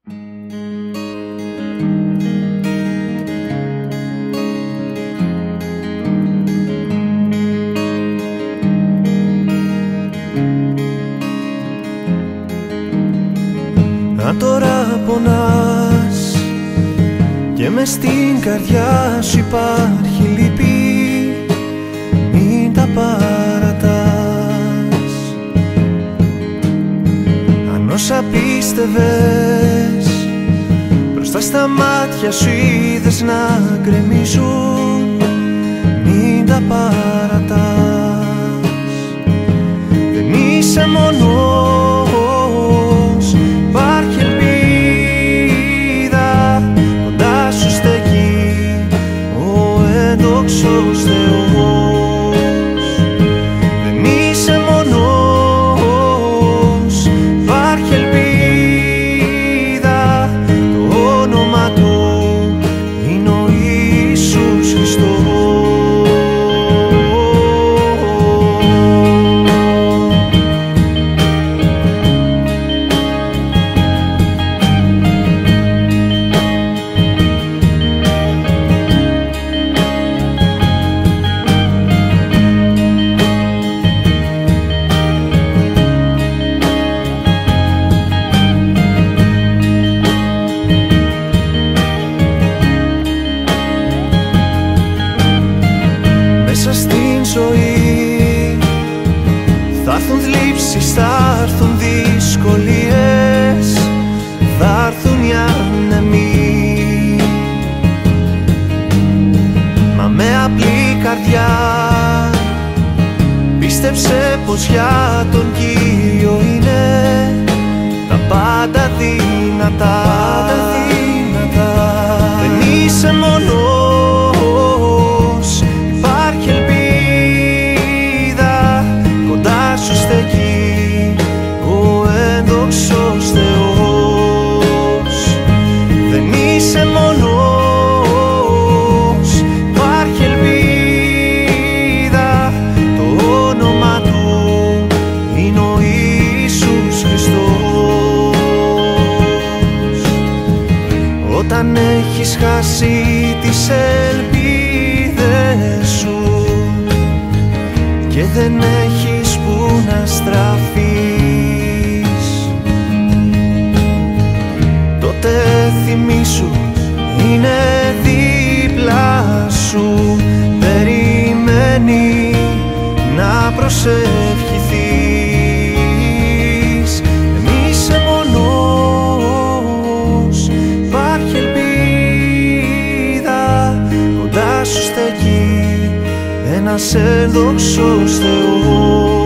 Αν τώρα πονάς και μες στην καρδιά σου υπάρχει λύπη, μην τα παρατάς. Αν όσα πίστευες μπροστά στα μάτια σου είδες να γκρεμίζουν, μην τα παρατάς. Δεν είσαι μόνος, υπάρχει ελπίδα, κοντά σου στέκει ο έντοξος Θεός. Δεν είσαι μόνος, υπάρχει ελπίδα, το όνομα του είναι ο Ιησούς Χριστός. Μέσα στην ζωή θα έρθουν θλίψεις, θα έρθουν δυσκολίες, θα έρθουν οι άνεμοι. Μα με απλή καρδιά πίστεψε πως για τον Κύριο είναι τα πάντα δυνατά. Δεν είσαι μόνος, υπάρχει ελπίδα, κοντά σου στέκει ο έντοξος Θεός. Δεν είσαι μόνος, υπάρχει ελπίδα, το όνομα του είναι ο Ιησούς Χριστός. Όταν έχεις χάσει τις ελπίδες σου και δεν έχεις που να στραφείς, τότε θυμήσου είναι δίπλα σου, περιμένει να προσευχηθείς. Δεν είσαι μόνος, υπάρχει ελπίδα, κοντά σου στέκει ένας ένδοξος Θεός.